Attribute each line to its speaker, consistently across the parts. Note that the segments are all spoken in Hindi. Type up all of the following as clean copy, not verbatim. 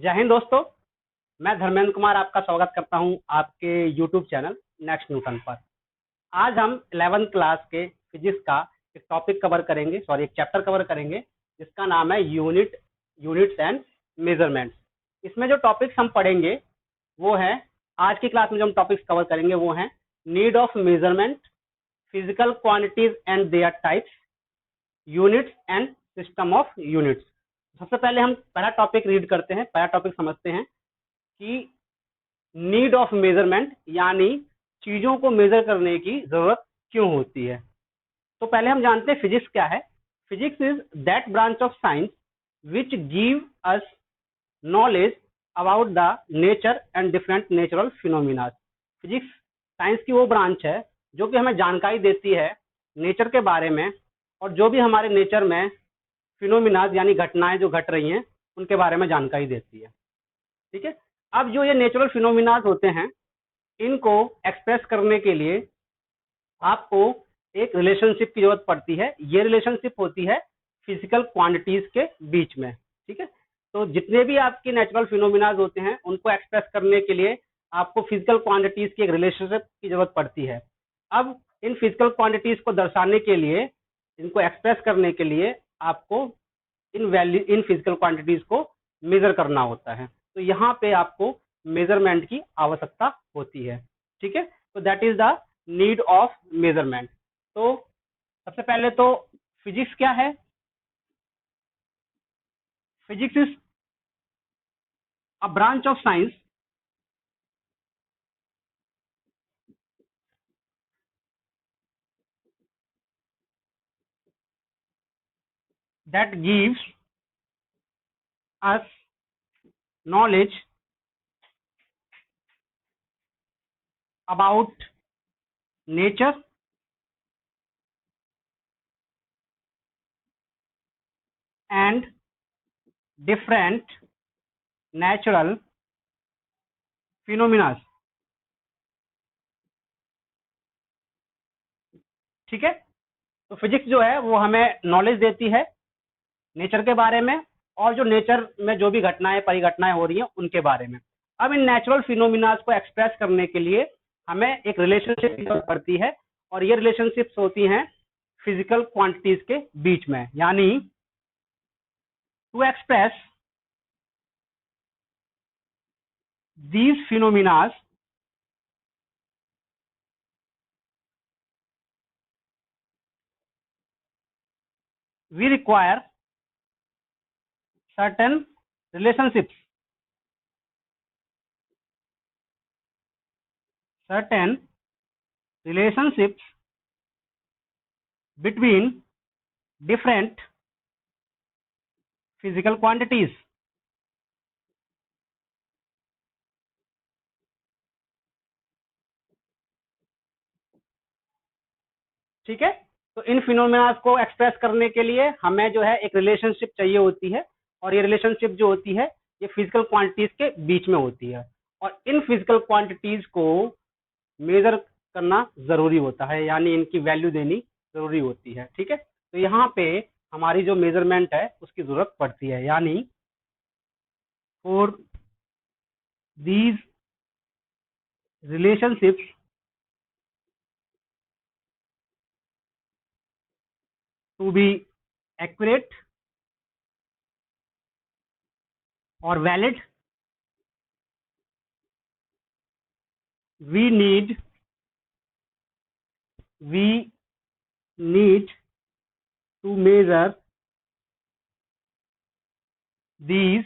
Speaker 1: जय हिंद दोस्तों, मैं धर्मेंद्र कुमार आपका स्वागत करता हूं आपके यूट्यूब चैनल नेक्स्ट न्यूटन पर। आज हम 11th क्लास के फिजिक्स का एक टॉपिक कवर करेंगे, एक चैप्टर कवर करेंगे जिसका नाम है यूनिट्स एंड मेजरमेंट्स। इसमें जो टॉपिक्स हम पढ़ेंगे वो है, आज की क्लास में जो हम टॉपिक्स कवर करेंगे वो है need of measurement, physical quantities and there types, units and system of units. सबसे पहले हम पहला टॉपिक रीड करते हैं, पहला टॉपिक समझते हैं कि नीड ऑफ मेजरमेंट यानी चीजों को मेजर करने की जरूरत क्यों होती है। तो पहले हम जानते हैं फिजिक्स क्या है। Physics is that branch of science which give us knowledge about the nature and different natural phenomena. Physics science की वो ब्रांच है जो कि हमें जानकारी देती है नेचर के बारे में और जो भी हमारे नेचर में फिनोमिनाज यानी घटनाएं जो घट रही हैं उनके बारे में जानकारी देती है। ठीक है, अब जो ये नेचुरल फिनोमिनाज होते हैं इनको एक्सप्रेस करने के लिए आपको एक रिलेशनशिप की जरूरत पड़ती है। ये रिलेशनशिप होती है फिजिकल क्वांटिटीज के बीच में। ठीक है, तो जितने भी आपके नेचुरल फिनोमिनाज होते हैं उनको एक्सप्रेस करने के लिए आपको फिजिकल क्वांटिटीज की एक रिलेशनशिप की जरूरत पड़ती है। अब इन फिजिकल क्वांटिटीज को दर्शाने के लिए, इनको एक्सप्रेस करने के लिए आपको इन फिजिकल क्वांटिटीज को मेजर करना होता है। तो यहाँ पे आपको मेजरमेंट की आवश्यकता होती है। ठीक है, तो that is the need of measurement. तो सबसे पहले तो फिजिक्स क्या है। Physics is a branch of science that gives us knowledge about nature and different natural phenomena। ठीक है, तो फिजिक्स जो है वो हमें नॉलेज देती है नेचर के बारे में और जो नेचर में जो भी घटनाएं परिघटनाएं हो रही हैं उनके बारे में। अब इन नेचुरल फिनोमिनाज को एक्सप्रेस करने के लिए हमें एक रिलेशनशिप की जरूरत पड़ती है और ये रिलेशनशिप्स होती हैं फिजिकल क्वांटिटीज के बीच में। यानी to express these phenomena we require certain relationships between different physical quantities। ठीक है, तो इन फिनोमेना को एक्सप्रेस करने के लिए हमें जो है एक रिलेशनशिप चाहिए होती है और ये रिलेशनशिप जो होती है ये फिजिकल क्वांटिटीज के बीच में होती है और इन फिजिकल क्वांटिटीज को मेजर करना जरूरी होता है, यानी इनकी वैल्यू देनी जरूरी होती है। ठीक है, तो यहाँ पे हमारी जो मेजरमेंट है उसकी जरूरत पड़ती है। यानी for these relationships to be accurate or valid, we need to measure these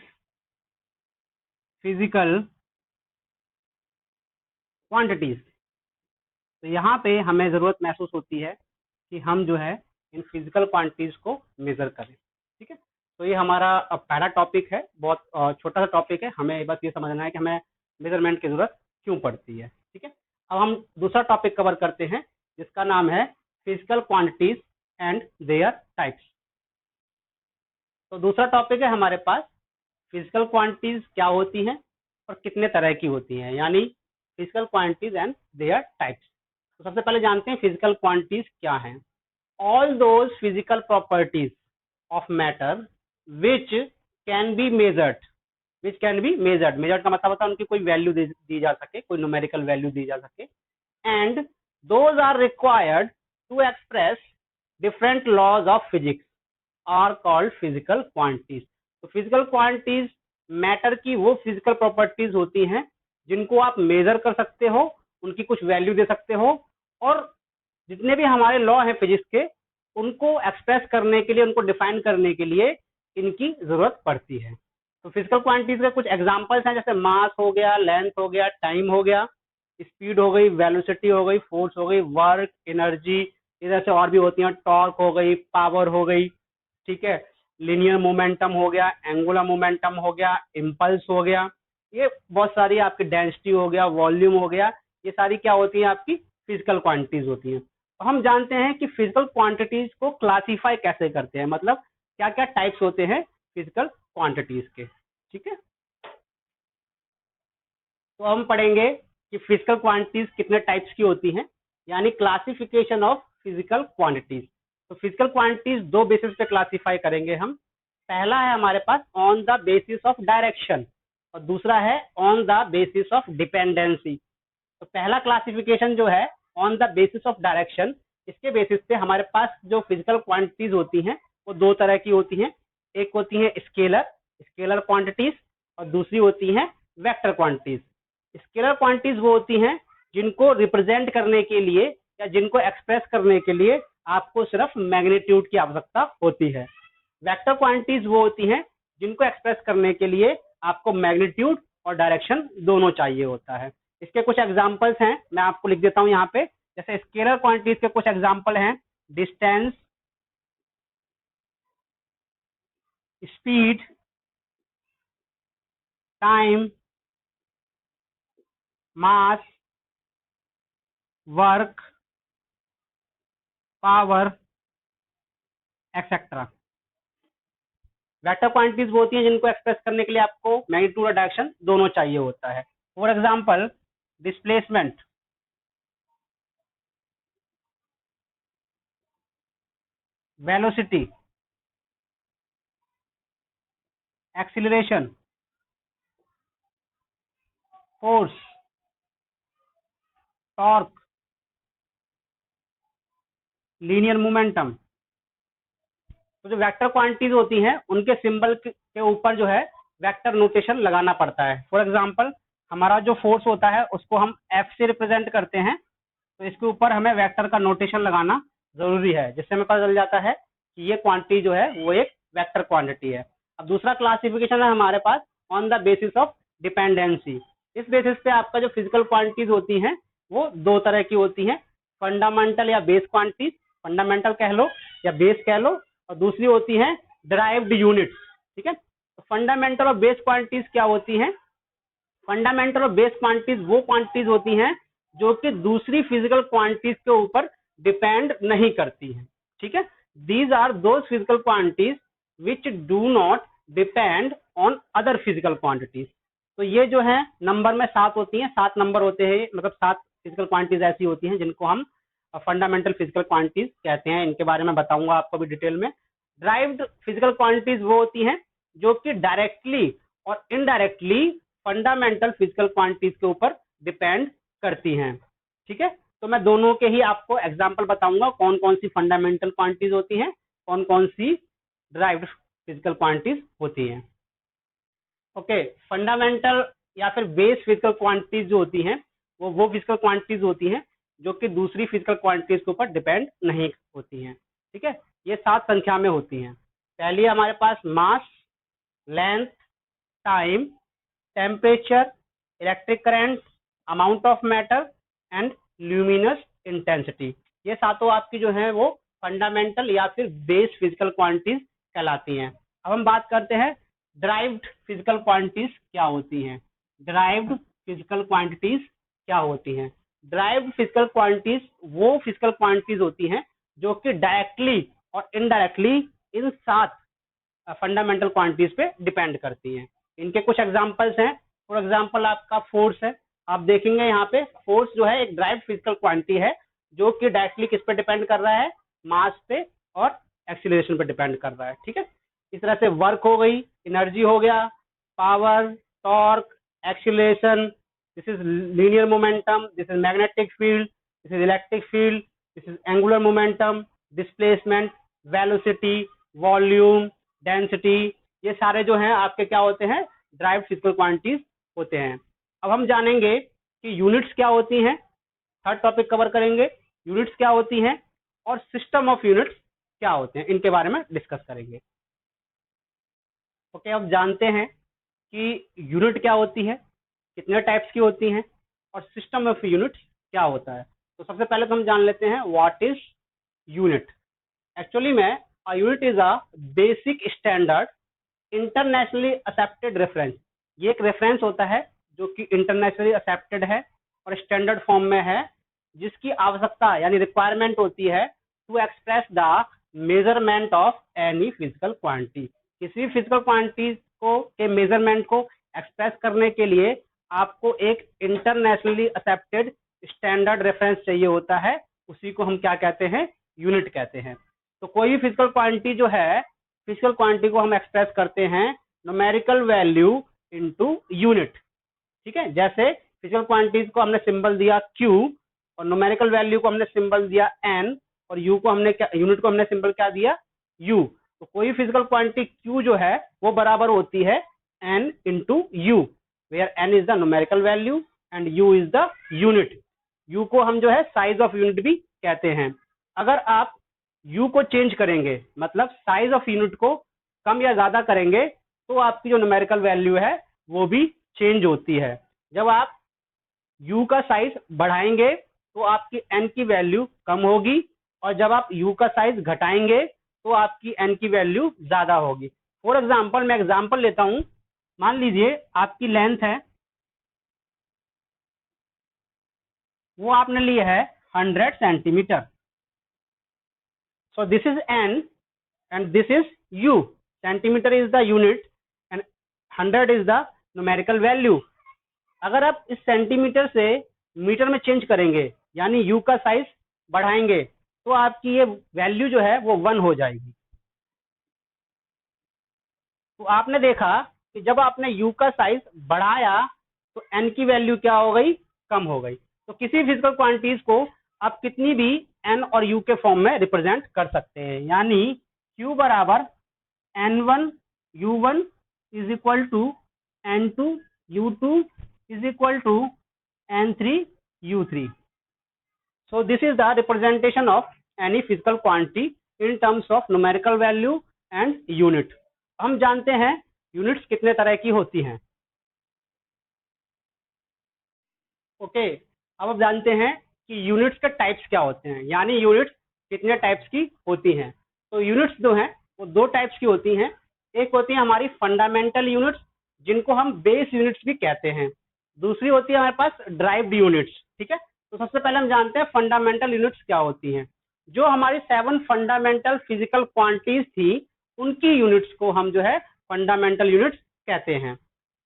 Speaker 1: physical quantities। तो यहाँ पे हमें जरूरत महसूस होती है कि हम जो है इन फिजिकल क्वांटिटीज को मेजर करें। ठीक है, तो ये हमारा पहला टॉपिक है, बहुत छोटा सा टॉपिक है। हमें बस ये समझना है कि हमें मेजरमेंट की जरूरत क्यों पड़ती है। ठीक है, अब हम दूसरा टॉपिक कवर करते हैं जिसका नाम है physical quantities and there types. तो दूसरा टॉपिक है हमारे पास फिजिकल क्वांटिटीज क्या होती हैं और कितने तरह की होती हैं, यानी physical quantities and there types. तो सबसे पहले जानते हैं फिजिकल क्वांटिटीज क्या हैं। All those physical properties of matter which can be measured which can be measured, measured का मतलब होता है उनकी कोई वैल्यू दी जा सके, कोई न्यूमेरिकल वैल्यू दी जा सके, and those are required to express different laws of physics are called physical quantities. तो फिजिकल क्वांटिटीज मैटर की वो फिजिकल प्रॉपर्टीज होती हैं जिनको आप मेजर कर सकते हो, उनकी कुछ वैल्यू दे सकते हो, और जितने भी हमारे लॉ हैं फिजिक्स के उनको एक्सप्रेस करने के लिए, उनको डिफाइन करने के लिए इनकी जरूरत पड़ती है। तो फिजिकल क्वांटिटीज के कुछ एग्जांपल्स हैं, जैसे मास हो गया, लेंथ हो गया, टाइम हो गया, स्पीड हो गई, वेलोसिटी हो गई, फोर्स हो गई, वर्क, एनर्जी, इधर से और भी होती हैं, टॉर्क हो गई, पावर हो गई, ठीक है, लिनियर मोमेंटम हो गया, एंगुलर मोमेंटम हो गया, इम्पल्स हो गया, ये बहुत सारी आपकी डेंसिटी हो गया, वॉल्यूम हो गया, ये सारी क्या होती है आपकी फिजिकल क्वांटिटीज होती हैं। तो हम जानते हैं कि फिजिकल क्वांटिटीज को क्लासिफाई कैसे करते हैं, मतलब क्या क्या टाइप्स होते हैं फिजिकल क्वांटिटीज के, ठीक है। तो हम पढ़ेंगे कि फिजिकल क्वांटिटीज कितने टाइप्स की होती हैं, यानी क्लासिफिकेशन ऑफ फिजिकल क्वांटिटीज। तो फिजिकल क्वांटिटीज दो बेसिस पे क्लासिफाई करेंगे हम। पहला है हमारे pass on the basis of direction, और दूसरा है on the basis of dependency. तो पहला क्लासिफिकेशन जो है on the basis of direction, इसके बेसिस पे हमारे पास जो फिजिकल क्वांटिटीज होती हैं वो दो तरह की होती हैं। एक होती है स्केलर, स्केलर क्वांटिटीज, और दूसरी होती है वेक्टर क्वांटिटीज। स्केलर क्वांटिटीज वो होती हैं जिनको रिप्रेजेंट करने के लिए या जिनको एक्सप्रेस करने के लिए आपको सिर्फ मैग्नीट्यूड की आवश्यकता होती है। वेक्टर क्वांटिटीज वो होती हैं जिनको एक्सप्रेस करने के लिए आपको मैग्नीट्यूड और डायरेक्शन दोनों चाहिए होता है। इसके कुछ एग्जांपल्स हैं, मैं आपको लिख देता हूं यहाँ पे। जैसे स्केलर क्वांटिटीज के कुछ एग्जांपल हैं, distance, speed, time, mass, work, power, etcetera. Vector quantities वो होती हैं जिनको एक्सप्रेस करने के लिए आपको मैग्नीट्यूड और डायरेक्शन दोनों चाहिए होता है। For example displacement, velocity, acceleration, force, torque, linear momentum. तो जो वेक्टर क्वांटिटीज होती हैं उनके सिंबल के ऊपर जो है वेक्टर नोटेशन लगाना पड़ता है। फॉर एग्जांपल हमारा जो फोर्स होता है उसको हम एफ से रिप्रेजेंट करते हैं, तो इसके ऊपर हमें वेक्टर का नोटेशन लगाना जरूरी है, जिससे हमें पता चल जाता है कि ये क्वांटिटी जो है वो एक वेक्टर क्वांटिटी है। अब दूसरा क्लासिफिकेशन है हमारे pass on the basis of dependency. इस बेसिस पे आपका जो फिजिकल क्वांटिटीज होती हैं वो दो तरह की होती हैं, फंडामेंटल या बेस क्वांटिटीज, फंडामेंटल कह लो या बेस कह लो, और दूसरी होती है डिराइव्ड यूनिट्स, ठीक है। तो फंडामेंटल और बेस क्वांटिटीज क्या होती हैं? फंडामेंटल और बेस क्वांटिटीज वो क्वांटिटीज होती हैं जो कि दूसरी फिजिकल क्वांटिटीज के ऊपर डिपेंड नहीं करती हैं, ठीक है। These are those physical quantities which do not depend on other physical quantities. तो ये जो है नंबर में 7 होती हैं, 7 नंबर होते हैं, मतलब 7 फिजिकल क्वांटिटीज ऐसी होती हैं जिनको हम फंडामेंटल फिजिकल क्वांटिटीज कहते हैं। इनके बारे में बताऊंगा आपको भी डिटेल में। ड्राइव्ड फिजिकल क्वांटिटीज वो होती हैं जो कि डायरेक्टली और इनडायरेक्टली फंडामेंटल फिजिकल क्वांटिटीज के ऊपर डिपेंड करती हैं, ठीक है। तो मैं दोनों के ही आपको एग्जांपल बताऊंगा, कौन कौन सी फंडामेंटल क्वांटिटीज होती हैं, कौन कौन सी ड्राइव्ड फिजिकल क्वांटिटीज होती हैं। ओके, फंडामेंटल या फिर बेस फिजिकल क्वांटिटीज जो होती हैं वो फिजिकल क्वांटिटीज होती हैं जो कि दूसरी फिजिकल क्वांटिटीज के ऊपर डिपेंड नहीं होती हैं, ठीक है। ये 7 संख्या में होती हैं। पहली हमारे पास mass, length, time, temperature, electric current, amount of matter and luminous intensity. ये सातों आपकी जो है वो फंडामेंटल या फिर बेस फिजिकल क्वांटिटीज कहलाती हैं। अब हम बात करते हैं ड्राइव्ड फिजिकल क्वांटिटीज क्या होती हैं। ड्राइव्ड फिजिकल क्वांटिटीज क्या होती हैं? ड्राइव्ड फिजिकल क्वांटिटीज वो फिजिकल क्वांटिटीज होती हैं जो कि डायरेक्टली और इनडायरेक्टली इन 7 फंडामेंटल क्वांटिटीज पे डिपेंड करती हैं। इनके कुछ एग्जांपल्स हैं। फॉर एग्जांपल आपका फोर्स है, आप देखेंगे यहाँ पे फोर्स जो है एक ड्राइव्ड फिजिकल क्वांटिटी है जो कि डायरेक्टली किस पे डिपेंड कर रहा है? मास पे और एक्सीलरेशन पे डिपेंड कर रहा है, ठीक है। इस तरह से वर्क हो गई, एनर्जी हो गया, power, torque, acceleration, this is linear momentum, this is magnetic field, this is electric field, this is angular momentum, displacement, velocity, volume, density, ये सारे जो हैं आपके क्या होते हैं, ड्राइव्ड फिजिकल क्वांटिटीज होते हैं। अब हम जानेंगे कि यूनिट्स क्या होती हैं, थर्ड टॉपिक कवर करेंगे, यूनिट्स क्या होती हैं और सिस्टम ऑफ यूनिट्स क्या होते हैं, इनके बारे में डिस्कस करेंगे। ओके, अब जानते हैं कि यूनिट क्या होती है, कितने टाइप्स की होती हैं और सिस्टम ऑफ यूनिट क्या होता है। तो सबसे पहले तो हम जान लेते हैं व्हाट इज यूनिट। एक्चुअली में a unit is a basic standard internationally accepted reference. ये एक रेफरेंस होता है जो कि इंटरनेशनली एक्सेप्टेड है और स्टैंडर्ड फॉर्म में है, जिसकी आवश्यकता यानी रिक्वायरमेंट होती है to express the measurement of any physical quantity. किसी भी फिजिकल क्वांटिटी को के मेजरमेंट को एक्सप्रेस करने के लिए आपको एक इंटरनेशनली एक्सेप्टेड स्टैंडर्ड रेफरेंस चाहिए होता है, उसी को हम क्या कहते हैं, यूनिट कहते हैं। तो कोई भी फिजिकल क्वांटिटी जो है, फिजिकल क्वांटिटी को हम एक्सप्रेस करते हैं न्यूमेरिकल वैल्यू इनटू यूनिट। ठीक है, जैसे फिजिकल क्वांटिटीज को हमने सिंबल दिया Q और न्यूमेरिकल वैल्यू को हमने सिंबल दिया N और U को हमने क्या, यूनिट को हमने सिंबल क्या दिया, U। तो कोई फिजिकल क्वांटिटी Q जो है वो बराबर होती है N into U, where N is the numerical value and U is the unit. U को हम जो है साइज ऑफ यूनिट भी कहते हैं। अगर आप U को चेंज करेंगे, मतलब साइज ऑफ यूनिट को कम या ज्यादा करेंगे, तो आपकी जो न्यूमेरिकल वैल्यू है वो भी चेंज होती है। जब आप U का साइज बढ़ाएंगे तो आपकी N की वैल्यू कम होगी और जब आप U का साइज घटाएंगे तो आपकी N की वैल्यू ज्यादा होगी। फॉर एग्जाम्पल, मैं एग्जाम्पल लेता हूं, मान लीजिए आपकी लेंथ है, वो आपने लिया है 100 centimetre. So this is N and this is U. Centimetre is the unit and 100 is the numerical value. अगर आप इस सेंटीमीटर से मीटर में चेंज करेंगे, यानी U का साइज बढ़ाएंगे, तो आपकी ये वैल्यू जो है वो 1 हो जाएगी। तो आपने देखा कि जब आपने U का साइज बढ़ाया तो N की वैल्यू क्या हो गई, कम हो गई। तो किसी फिजिकल क्वांटिटीज को आप कितनी भी N और U के फॉर्म में रिप्रेजेंट कर सकते हैं, यानी Q बराबर N1 U1 is equal to N2 U2 is equal to N3 U3. So this is the representation of any physical quantity in terms of numerical value and unit. हम जानते हैं यूनिट्स कितने तरह की होती हैं। ओके, अब जानते हैं कि यूनिट्स के टाइप्स क्या होते हैं, यानी यूनिट्स कितने टाइप्स की होती हैं। तो यूनिट्स जो हैं वो दो टाइप्स की होती हैं। एक होती है हमारी फंडामेंटल यूनिट्स, जिनको हम बेस यूनिट्स भी कहते हैं। दूसरी होती है हमारे पास ड्राइव्ड यूनिट्स। ठीक है, तो सबसे पहले हम जानते हैं फंडामेंटल यूनिट्स क्या होती हैं। जो हमारी 7 फंडामेंटल फिजिकल क्वांटिटीज थी, उनकी यूनिट्स को हम जो है फंडामेंटल यूनिट्स कहते हैं।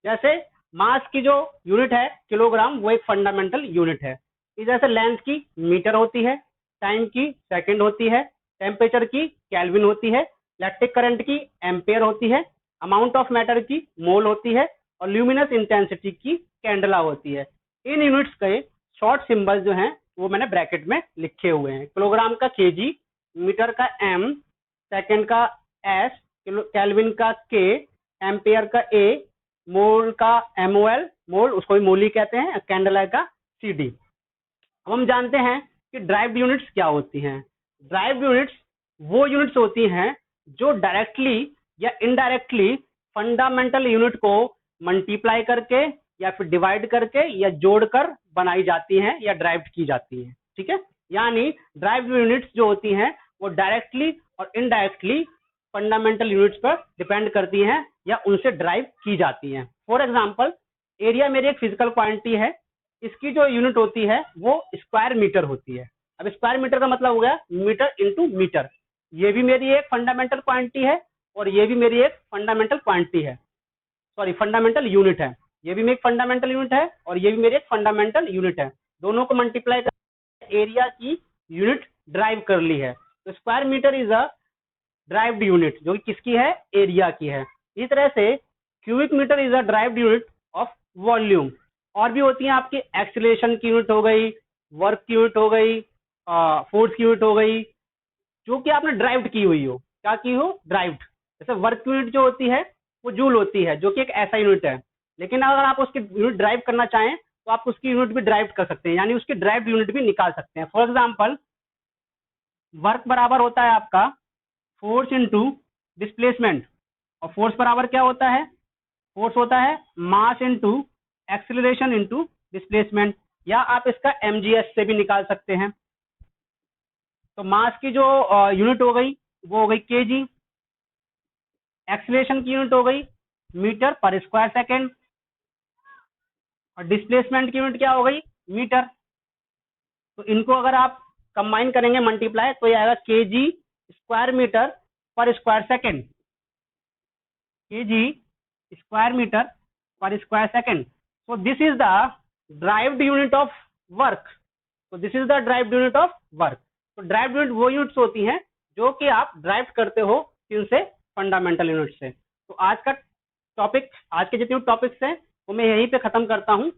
Speaker 1: जैसे मास की जो यूनिट है किलोग्राम, वो एक फंडामेंटल यूनिट है। इस जैसे लेंथ की मीटर होती है, टाइम की सेकंड होती है, टेम्परेचर की केल्विन होती है, इलेक्ट्रिक करंट की एम्पेयर होती है, अमाउंट ऑफ मैटर की मोल होती है और ल्यूमिनस इंटेंसिटी की कैंडला होती है। इन यूनिट्स के शॉर्ट सिंबल जो हैं वो मैंने ब्रैकेट में लिखे हुए हैं। किलोग्राम का kg, मीटर का m, सेकंड का s, केल्विन का k, एम्पेयर का a, मोल का mol, मोल उसको भी मोली कहते हैं, कैंडला का cd। अब हम जानते हैं कि ड्राइव्ड यूनिट्स क्या होती हैं। ड्राइव्ड यूनिट्स वो यूनिट्स होती हैं जो डायरेक्टली या इनडायरेक्टली फंडामेंटल यूनिट को मल्टीप्लाई करके या फिर डिवाइड करके या जोड़कर बनाई जाती हैं या ड्राइव की जाती हैं। ठीक है, यानी ड्राइव्ड यूनिट्स जो होती हैं वो डायरेक्टली और इनडायरेक्टली फंडामेंटल यूनिट्स पर डिपेंड करती हैं या उनसे ड्राइव की जाती हैं। फॉर एग्जांपल, एरिया मेरी एक फिजिकल क्वांटिटी है, इसकी जो यूनिट होती है वो स्क्वायर मीटर होती है। अब स्क्वायर मीटर का मतलब हो गया मीटर इंटू मीटर। ये भी मेरी एक फंडामेंटल क्वांटिटी है और ये भी मेरी एक फंडामेंटल क्वांटिटी है, सॉरी फंडामेंटल यूनिट है। ये भी मेरी एक फंडामेंटल यूनिट है और ये भी मेरी एक फंडामेंटल यूनिट है। दोनों को मल्टीप्लाई कर एरिया की यूनिट ड्राइव कर ली है। तो square metre is a derived unit जो कि किसकी है, एरिया की है। इस तरह से cubic metre is a derived unit of volume. और भी होती हैं आपकी एक्सीलरेशन की यूनिट हो गई, वर्क की यूनिट हो गई, फोर्स की यूनिट हो गई, जो कि आपने ड्राइव्ड की हुई हो। क्या की हो? ड्राइव्ड। जैसे वर्क यूनिट जो होती है वो जूल होती है, जो कि एक ऐसा यूनिट है। लेकिन अगर आप उसकी यूनिट ड्राइव करना चाहें तो आप उसकी यूनिट भी ड्राइव कर सकते हैं, यानी उसकी ड्राइव्ड यूनिट भी निकाल सकते हैं। फॉर एग्जाम्पल, वर्क बराबर होता है आपका फोर्स इंटू डिस्प्लेसमेंट, और फोर्स बराबर क्या होता है? फोर्स होता है mass into acceleration into displacement, या आप इसका mgs से भी निकाल सकते हैं। तो मास की जो यूनिट हो गई वो हो गई केजी, एक्सीलरेशन की यूनिट हो गई मीटर पर स्क्वायर सेकेंड, और डिस्प्लेसमेंट की यूनिट क्या हो गई? मीटर। तो इनको अगर आप कंबाइन करेंगे, मल्टीप्लाई, तो ये आएगा KG square metre per square second, KG square metre per square second. So this is the derived unit of work. तो this is the derived unit of work. तो ड्राइव्ड यूनिट वो यूनिट्स होती हैं जो कि आप ड्राइव करते हो किनसे? फंडामेंटल यूनिट से। तो आज का टॉपिक, आज के जितने टॉपिक्स हैं वो मैं यहीं पे खत्म करता हूँ।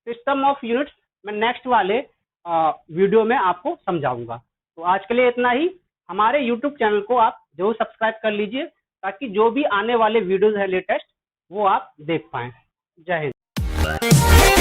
Speaker 1: सिस्टम ऑफ यूनिट्स मैं नेक्स्ट वाले वीडियो में आपको समझाऊंगा। तो आज के लिए इतना ही। हमारे यूट्यूब चैनल को आप जरूर सब्सक्राइब कर लीजिए, ताकि जो भी आने वाले वीडियोज है लेटेस्ट वो आप देख पाएं। जय हिंद।